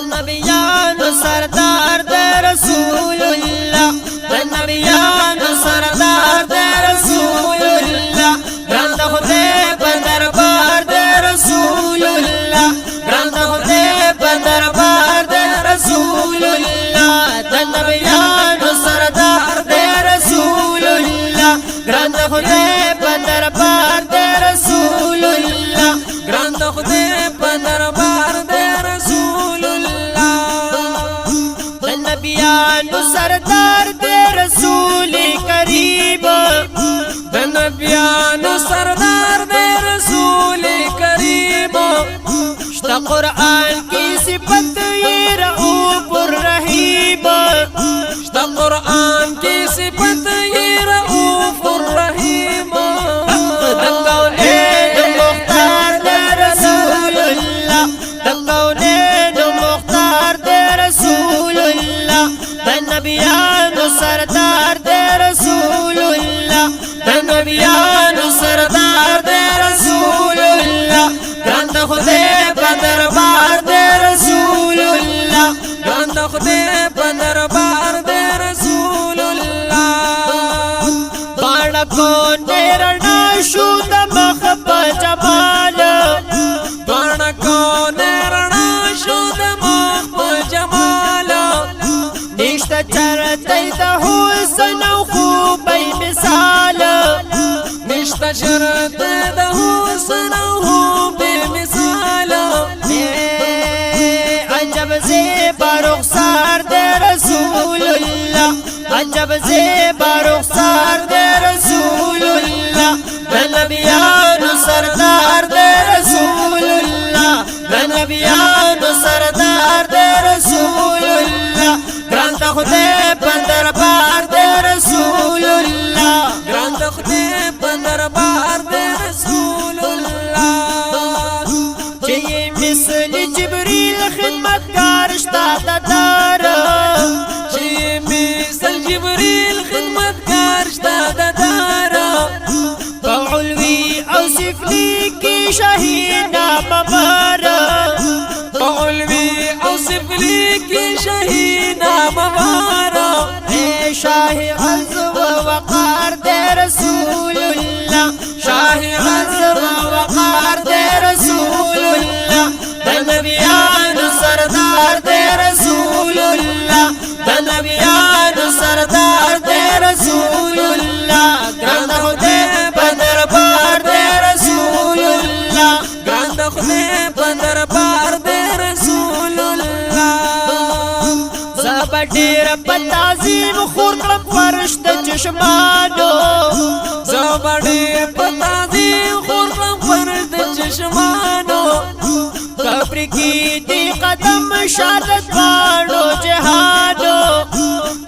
نبیانو سردار د رسول الله نبیانو سردار د رسول الله ګران د خدای په دربار د رسول الله ګران د خدای په دربار د رسول الله نبیانو سردار د رسول الله ګران د خدای په دربار د رسول الله ګران د خدای په دربار د رسول الله نبیانو سردار د رسول کریم نبیانو سردار د رسول کریم شتا قرآن کی صفت یہ رؤوف الرحیم شتا قرآن کی صفت یہ رؤوف الرحیم دکونین مختار د رسول اللہ دکونین مختار د رسول اللہ نبیانو سردار د رسول اللہ نبیانو سردار د رسول اللہ ګران د خدای په دربار د رسول الله ګران د خدای په دربار د رسول الله باڼه کو نرنا شو د مخ په جمال باڼه کو نرنا شو د مخ په جمال نشته چرته د حسن او خوبۍ مثال نشته چرته د حسن او خوبۍ مثال عجب زیبا رخسار د رسول الله عجب زیبا رخسار د رسول الله نبیانو سردار د رسول الله نبیانو سردار د رسول الله ګران د خدای په دربار د رسول الله ګران د خدای په دربار د رسول الله چې مثل جبريل خدمتگار شتا ددار چې مثل جبريل خدمتگار شتا ددار په علوي او سفلي کې شهيدا مبارک په علوي او سفلي کې شهيدا مبارک اے شاه عزم وقار د رسول الله شاه عزم وقار د رسول الله نبیانو سردار د رسول الله نبیانو سردار د رسول الله ګران د خدای په دربار د رسول الله ګران د خدای په دربار د رسول الله زب ډیر په تعظیم خور کړم فرشته چشمانو زب ډیر په تعظیم خور کړم فرشته چشمانو قبر کی دی قدم شادت وانو جہانو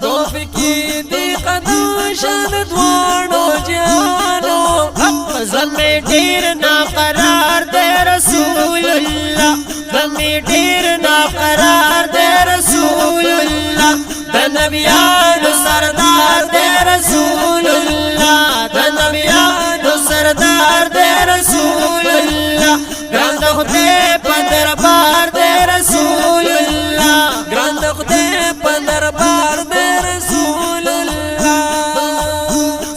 توف کی دی قدم شادت وانو جہانو غم میں ڈیر ناقرار دے رسول اللہ غم میں ڈیر ناقرار دے رسول اللہ نبیانو سردار دے رسول اللہ نبیانو سردار دے رسول اللہ ګران د خدای په دربار د رسول الله ګران د خدای په دربار د رسول الله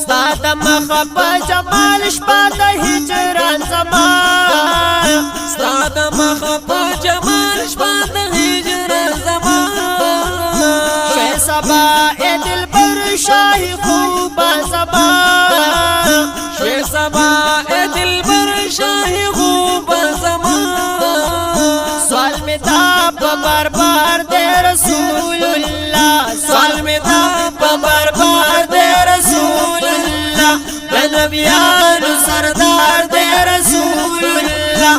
ستا د مخ په جمال شپه د هجران زمان ستا د مخ په جمال شپه د هجران زمان شوی سبا ای دلبر شاهی خوبا زمان شوی سبا ای دلبر شاهی خوبا سوال میں تھا بار بار دے رسول اللہ سوال میں تھا بار بار دے رسول اللہ نبیانو سردار دے رسول اللہ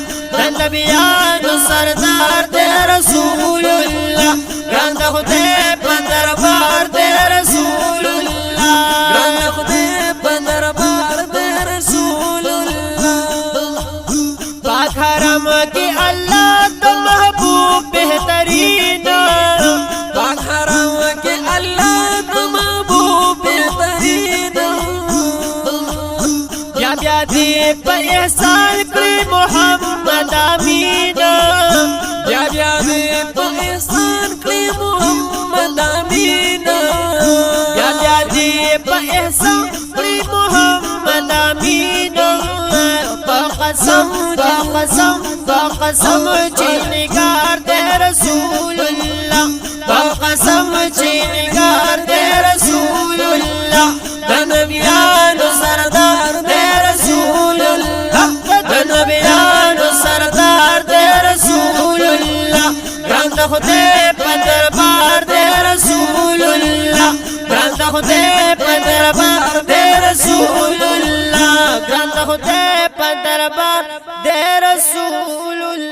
نبیانو سردار دے رسول اللہ ګران د خدای په دربار دے رسول اللہ ګران د خدای په دربار دے رسول اللہ پاک حرم کی اللہ تو محبوب بہترین پاک حرم کی اللہ تو محبوب بہترین بیا دی په احسان کړی محمد امین بیا دی په احسان کړی محمد امین بیا بیا دې په احسان کړی محمد امین په قسم چې نگار دې رسول الله په قسم چې نگار دې رسول الله د نبیانو سردار دې رسول الله د نبیانو سردار دې رسول الله ګران د خدای په دربار دې رسول الله ګران د خدای په دربار دې رسول الله ګران د خدای په دربار دې رسول الله